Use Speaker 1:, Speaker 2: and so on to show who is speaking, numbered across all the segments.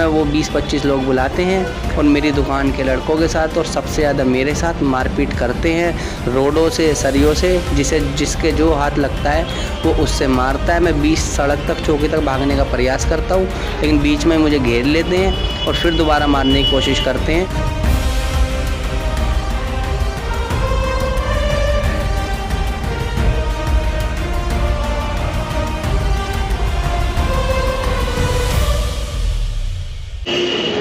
Speaker 1: वो 20-25 लोग बुलाते हैं और मेरी दुकान के लड़कों के साथ और सबसे ज़्यादा मेरे साथ मारपीट करते हैं रोडों से, सरियों से। जिसके जो हाथ लगता है वो उससे मारता है। मैं 20 सड़क तक, चौकी तक भागने का प्रयास करता हूँ, लेकिन बीच में मुझे घेर लेते हैं और फिर दोबारा मारने की कोशिश करते हैं।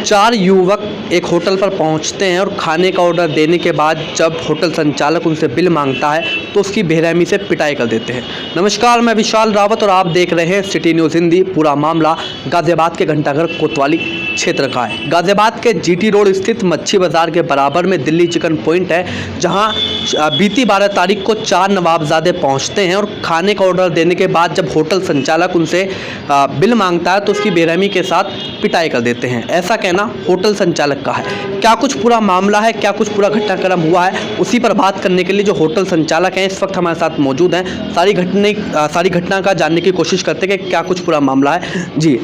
Speaker 2: 4 युवक एक होटल पर पहुंचते हैं और खाने का ऑर्डर देने के बाद जब होटल संचालक उनसे बिल मांगता है तो उसकी बेरहमी से पिटाई कर देते हैं। नमस्कार, मैं विशाल रावत और आप देख रहे हैं सिटी न्यूज़ हिंदी। पूरा मामला गाज़ियाबाद के घंटाघर कोतवाली क्षेत्र का है। गाज़ियाबाद के जीटी रोड स्थित मच्छी बाज़ार के बराबर में दिल्ली चिकन पॉइंट है, जहां बीती 12 तारीख को 4 नवाबजादे पहुंचते हैं और खाने का ऑर्डर देने के बाद जब होटल संचालक उनसे बिल मांगता है तो उसकी बेरहमी के साथ पिटाई कर देते हैं। ऐसा कहना होटल संचालक का है। क्या कुछ पूरा मामला है, क्या कुछ पूरा घटनाक्रम हुआ है, उसी पर बात करने के लिए जो होटल संचालक हैं इस वक्त हमारे साथ मौजूद हैं। सारी घटना का जानने की कोशिश करते हैं कि क्या कुछ पूरा मामला है। जी,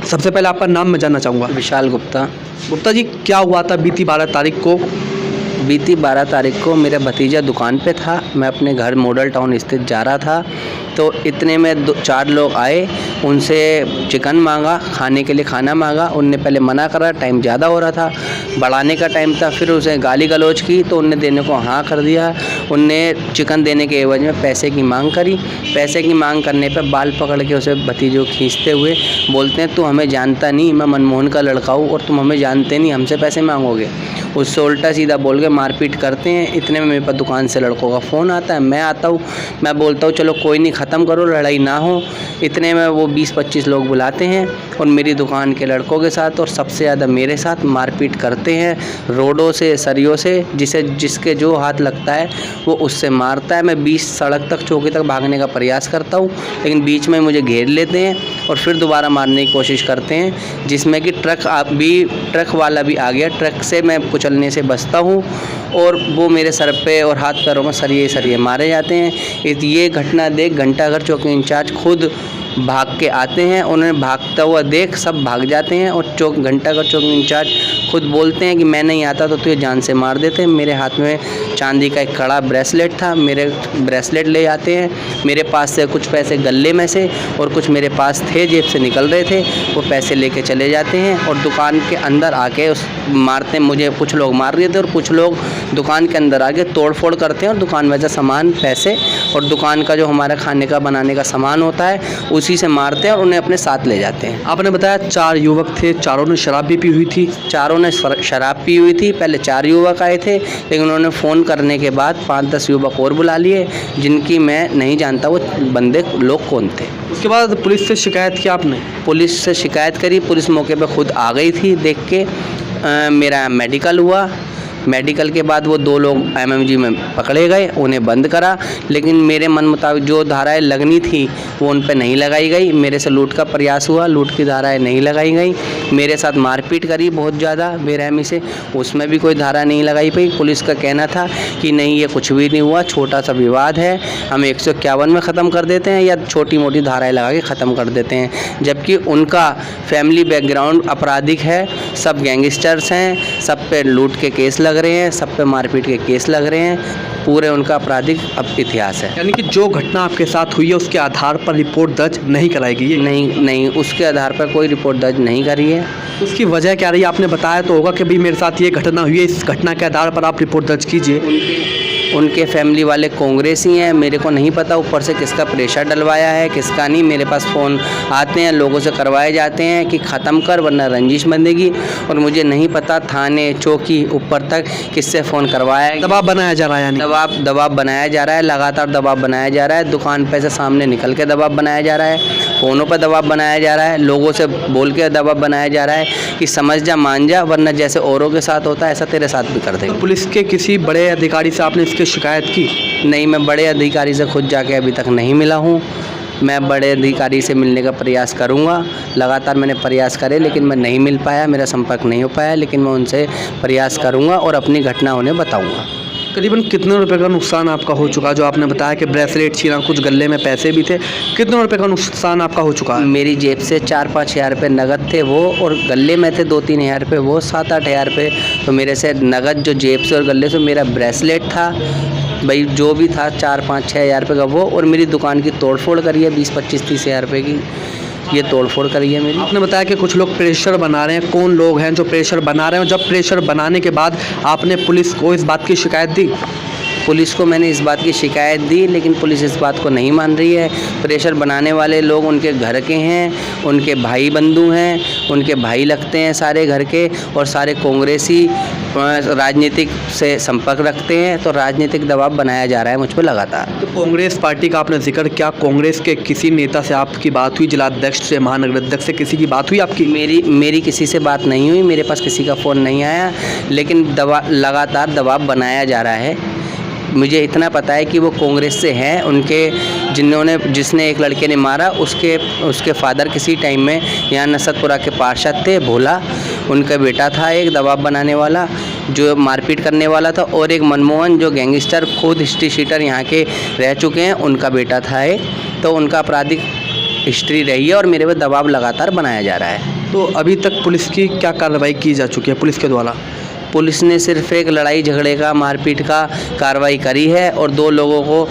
Speaker 2: सबसे पहले आपका नाम मैं जानना चाहूँगा।
Speaker 1: विशाल गुप्ता।
Speaker 2: गुप्ता जी, क्या हुआ था बीती 12 तारीख को?
Speaker 1: बीती 12 तारीख को मेरा भतीजा दुकान पे था। मैं अपने घर मॉडल टाउन स्थित जा रहा था, तो इतने में 4 लोग आए। उनसे चिकन मांगा, खाने के लिए खाना मांगा। उनने पहले मना करा, टाइम ज़्यादा हो रहा था, बढ़ाने का टाइम था। फिर उसे गाली गलौज की तो उनने देने को हाँ कर दिया। उनने चिकन देने के एवज में पैसे की मांग करी। पैसे की मांग करने पर बाल पकड़ के उसे भतीजों खींचते हुए बोलते हैं, तू हमें जानता नहीं, मैं मनमोहन का लड़का हूँ और तुम हमें जानते नहीं, हमसे पैसे मांगोगे। उससे उल्टा सीधा बोल के मारपीट करते हैं। इतने में मेरे पास दुकान से लड़कों का फ़ोन आता है। मैं आता हूँ, मैं बोलता हूँ चलो कोई नहीं, ख़त्म करो, लड़ाई ना हो। इतने में वो 20-25 लोग बुलाते हैं और मेरी दुकान के लड़कों के साथ और सबसे ज़्यादा मेरे साथ मारपीट करते हैं रोडों से, सरियों से। जिसके जो हाथ लगता है वो उससे मारता है। मैं 20 सड़क तक, चौकी तक भागने का प्रयास करता हूँ, लेकिन बीच में मुझे घेर लेते हैं और फिर दोबारा मारने की कोशिश करते हैं, जिसमें कि ट्रक वाला भी आ गया। ट्रक से मैं कुचलने से बचता हूँ और वो मेरे सर पे और हाथ पैरों में सरिये मारे जाते हैं। ये घटना देख घंटाघर चौकी इंचार्ज खुद भाग के आते हैं। उन्हें भागता हुआ देख सब भाग जाते हैं और घंटाघर चौकी इंचार्ज खुद बोलते हैं कि मैं नहीं आता तो तुझे जान से मार देते। मेरे हाथ में चांदी का एक कड़ा ब्रेसलेट था, मेरे ब्रेसलेट ले जाते हैं। मेरे पास से कुछ पैसे गले में से और कुछ मेरे पास थे, जेब से निकल रहे थे, वो पैसे लेके चले जाते हैं और दुकान के अंदर आके मारते। मुझे कुछ लोग मार रहे थे और कुछ लोग दुकान के अंदर आके तोड़ फोड़ करते हैं और दुकान में से सामान, पैसे और दुकान का जो हमारा खाने का बनाने का सामान होता है उसी से मारते हैं और उन्हें अपने साथ ले जाते हैं।
Speaker 2: आपने बताया 4 युवक थे, चारों ने शराब भी पी हुई थी।
Speaker 1: चारों ने शराब पी हुई थी। पहले 4 युवक आए थे, लेकिन उन्होंने फ़ोन करने के बाद 5-10 युवक और बुला लिए, जिनकी मैं नहीं जानता वो बंदे लोग कौन थे।
Speaker 2: उसके बाद पुलिस से शिकायत की आपने?
Speaker 1: पुलिस से शिकायत करी। पुलिस मौके पर खुद आ गई थी। देख के मेरा मेडिकल हुआ। मेडिकल के बाद वो 2 लोग MMG में पकड़े गए, उन्हें बंद करा, लेकिन मेरे मन मुताबिक जो धाराएं लगनी थी वो उन पे नहीं लगाई गई। मेरे से लूट का प्रयास हुआ, लूट की धाराएं नहीं लगाई गई। मेरे साथ मारपीट करी बहुत ज़्यादा बेरहमी से, उसमें भी कोई धारा नहीं लगाई गई। पुलिस का कहना था कि नहीं, ये कुछ भी नहीं हुआ, छोटा सा विवाद है, हम 151 में ख़त्म कर देते हैं या छोटी मोटी धाराएँ लगा के ख़त्म कर देते हैं। जबकि उनका फैमिली बैकग्राउंड आपराधिक है, सब गैंगस्टर्स हैं, सब पे लूट के केस लग रहे हैं, सब पे मारपीट के केस लग रहे हैं। पूरे उनका आपराधिक इतिहास है।
Speaker 2: यानी कि जो घटना आपके साथ हुई है उसके आधार पर रिपोर्ट दर्ज नहीं कराएगी?
Speaker 1: नहीं, उसके आधार पर कोई रिपोर्ट दर्ज नहीं करी है।
Speaker 2: उसकी वजह क्या रही? आपने बताया तो होगा कि भाई मेरे साथ ये घटना हुई है, इस घटना के आधार पर आप रिपोर्ट दर्ज कीजिए।
Speaker 1: उनके फैमिली वाले कांग्रेसी हैं, मेरे को नहीं पता ऊपर से किसका प्रेशर डलवाया है, किसका नहीं। मेरे पास फ़ोन आते हैं, लोगों से करवाए जाते हैं कि ख़त्म कर वरना रंजिश बंधेगी, और मुझे नहीं पता थाने, चौकी, ऊपर तक किससे फ़ोन करवाया है।
Speaker 2: दबाव बनाया जा रहा है? यानी
Speaker 1: दबाव बनाया जा रहा है, लगातार दबाव बनाया जा रहा है। दुकान पे से सामने निकल के दबाव बनाया जा रहा है, फ़ोनों पर दबाव बनाया जा रहा है, लोगों से बोल के दबाव बनाया जा रहा है कि समझ जा, मान जा, वरना जैसे औरों के साथ होता है ऐसा तेरे साथ भी कर देगा।
Speaker 2: तो पुलिस के किसी बड़े अधिकारी से आपने इसकी शिकायत की?
Speaker 1: नहीं, मैं बड़े अधिकारी से खुद जाके अभी तक नहीं मिला हूँ। मैं बड़े अधिकारी से मिलने का प्रयास करूँगा। लगातार मैंने प्रयास करे लेकिन मैं नहीं मिल पाया, मेरा संपर्क नहीं हो पाया, लेकिन मैं उनसे प्रयास करूँगा और अपनी घटना उन्हें बताऊँगा।
Speaker 2: करीबन कितने रुपए का नुकसान आपका हो चुका है? जो आपने बताया कि ब्रेसलेट छीना, कुछ गले में पैसे भी थे, कितने रुपए का नुकसान आपका हो चुका है?
Speaker 1: मेरी जेब से 4-5 हज़ार रुपये नगद थे वो, और गले में थे 2-3 हज़ार रुपये वो, 7-8 हज़ार रुपये तो मेरे से नगद जो जेब से और गले से मेरा ब्रेसलेट था भाई, जो भी था 4-5-6 हज़ार रुपये का वो, और मेरी दुकान की तोड़ फोड़ करी है 20-25-30 हज़ार रुपये की, ये तोड़ फोड़ करी है मेरी।
Speaker 2: आपने बताया कि कुछ लोग प्रेशर बना रहे हैं, कौन लोग हैं जो प्रेशर बना रहे हैं? जब प्रेशर बनाने के बाद आपने पुलिस को इस बात की शिकायत दी?
Speaker 1: पुलिस को मैंने इस बात की शिकायत दी, लेकिन पुलिस इस बात को नहीं मान रही है। प्रेशर बनाने वाले लोग उनके घर के हैं, उनके भाई बंधु हैं, उनके भाई लगते हैं सारे घर के, और सारे कांग्रेसी राजनीतिक से संपर्क रखते हैं, तो राजनीतिक दबाव बनाया जा रहा है मुझ पर लगातार।
Speaker 2: तो कांग्रेस पार्टी का आपने जिक्र किया, कांग्रेस के किसी नेता से आपकी बात हुई? जिलाध्यक्ष से, महानगर अध्यक्ष से किसी की बात हुई आपकी?
Speaker 1: मेरी किसी से बात नहीं हुई, मेरे पास किसी का फ़ोन नहीं आया, लेकिन लगातार दबाव बनाया जा रहा है। मुझे इतना पता है कि वो कांग्रेस से हैं, उनके जिसने एक लड़के ने मारा उसके फादर किसी टाइम में यहाँ नसरतपुरा के पार्षद थे, भोला, उनका बेटा था एक दबाव बनाने वाला जो मारपीट करने वाला था, और एक मनमोहन जो गैंगस्टर खुद हिस्ट्री शीटर यहाँ के रह चुके हैं, उनका बेटा था एक, तो उनका आपराधिक हिस्ट्री रही है और मेरे पर दबाव लगातार बनाया जा रहा है।
Speaker 2: तो अभी तक पुलिस की क्या कार्रवाई की जा चुकी है पुलिस के द्वारा?
Speaker 1: पुलिस ने सिर्फ एक लड़ाई झगड़े का, मारपीट का कार्रवाई करी है, और 2 लोगों को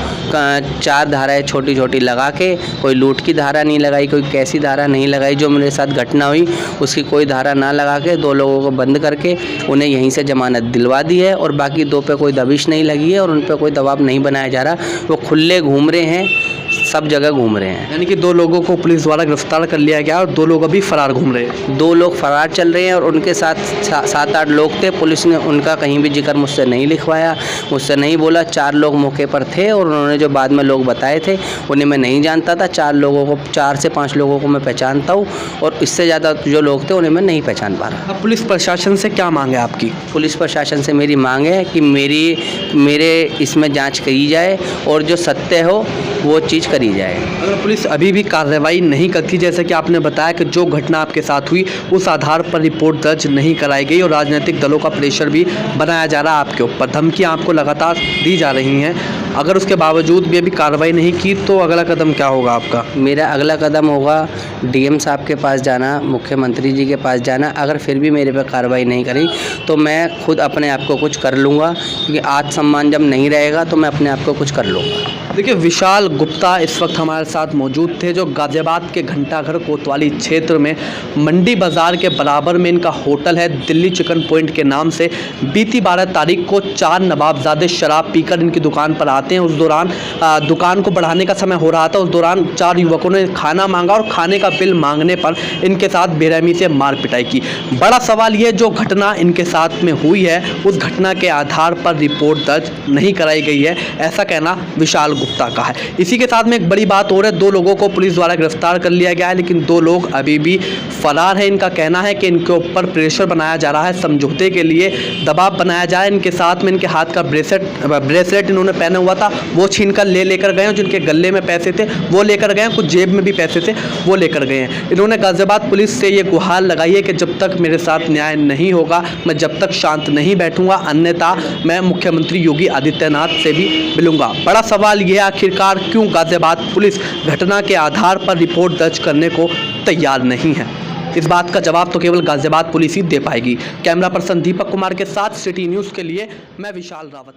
Speaker 1: 4 धाराएं छोटी छोटी लगा के, कोई लूट की धारा नहीं लगाई, कोई कैसी धारा नहीं लगाई, जो मेरे साथ घटना हुई उसकी कोई धारा ना लगा के 2 लोगों को बंद करके उन्हें यहीं से जमानत दिलवा दी है, और बाकी 2 पे कोई दबिश नहीं लगी है और उन पर कोई दबाव नहीं बनाया जा रहा। वो खुले घूम रहे हैं, सब जगह घूम रहे हैं।
Speaker 2: यानी कि 2 लोगों को पुलिस द्वारा गिरफ्तार कर लिया गया और 2 लोग अभी फरार घूम रहे हैं।
Speaker 1: 2 लोग फरार चल रहे हैं, और उनके साथ 7-8 लोग थे। पुलिस ने उनका कहीं भी जिक्र मुझसे नहीं लिखवाया, मुझसे नहीं बोला। 4 लोग मौके पर थे, और उन्होंने जो बाद में लोग बताए थे उन्हें मैं नहीं जानता था। 4 से 5 लोगों को मैं पहचानता हूँ, और इससे ज़्यादा जो लोग थे उन्हें मैं नहीं पहचान पा रहा।
Speaker 2: अब पुलिस प्रशासन से क्या मांग है आपकी?
Speaker 1: पुलिस प्रशासन से मेरी मांग है कि मेरे इसमें जांच करी जाए, और जो सत्य हो वो चीज़ करी जाए।
Speaker 2: अगर पुलिस अभी भी कार्रवाई नहीं करती, जैसे कि आपने बताया कि जो घटना आपके साथ हुई उस आधार पर रिपोर्ट दर्ज नहीं कराई गई, और राजनीतिक दलों का प्रेशर भी बनाया जा रहा है आपके ऊपर, धमकियां आपको लगातार दी जा रही हैं, अगर उसके बावजूद भी अभी कार्रवाई नहीं की तो अगला कदम क्या होगा आपका?
Speaker 1: मेरा अगला कदम होगा डीएम साहब के पास जाना, मुख्यमंत्री जी के पास जाना। अगर फिर भी मेरे पर कार्रवाई नहीं करी तो मैं खुद अपने आप को कुछ कर लूँगा, क्योंकि आत्मसम्मान जब नहीं रहेगा तो मैं अपने आप को कुछ कर लूँगा।
Speaker 2: देखिए, विशाल गुप्ता इस वक्त हमारे साथ मौजूद थे, जो गाज़ियाबाद के घंटाघर कोतवाली क्षेत्र में मंडी बाज़ार के बराबर में इनका होटल है, दिल्ली चिकन पॉइंट के नाम से। बीती 12 तारीख को 4 नवाबजादे शराब पीकर इनकी दुकान पर आते हैं। उस दौरान दुकान को बढ़ाने का समय हो रहा था, उस दौरान 4 युवकों ने खाना मांगा, और खाने का बिल मांगने पर इनके साथ बेरहमी से मार पिटाई की। बड़ा सवाल ये, जो घटना इनके साथ में हुई है उस घटना के आधार पर रिपोर्ट दर्ज नहीं कराई गई है, ऐसा कहना विशाल गुप्ता का है। इसी के साथ में एक बड़ी बात और है, 2 लोगों को पुलिस द्वारा गिरफ्तार कर लिया गया है, लेकिन 2 लोग अभी भी फरार है। इनका कहना है कि इनके ऊपर प्रेशर बनाया जा रहा है, समझौते के लिए दबाव बनाया जाए। इनके साथ में इनके हाथ का ब्रेसलेट इन्होंने पहना हुआ था वो छीन कर लेकर गए, जिनके गले में पैसे थे वो लेकर गए, कुछ जेब में भी पैसे थे वो लेकर गए हैं। इन्होंने गाज़ियाबाद पुलिस से ये गुहार लगाई है कि जब तक मेरे साथ न्याय नहीं होगा, मैं जब तक शांत नहीं बैठूंगा, अन्यथा मैं मुख्यमंत्री योगी आदित्यनाथ से भी मिलूंगा। बड़ा सवाल ये, आखिरकार क्यों गाज़ियाबाद पुलिस घटना के आधार पर रिपोर्ट दर्ज करने को तैयार नहीं है? इस बात का जवाब तो केवल गाज़ियाबाद पुलिस ही दे पाएगी। कैमरा पर्सन दीपक कुमार के साथ सिटी न्यूज़ के लिए मैं विशाल रावत।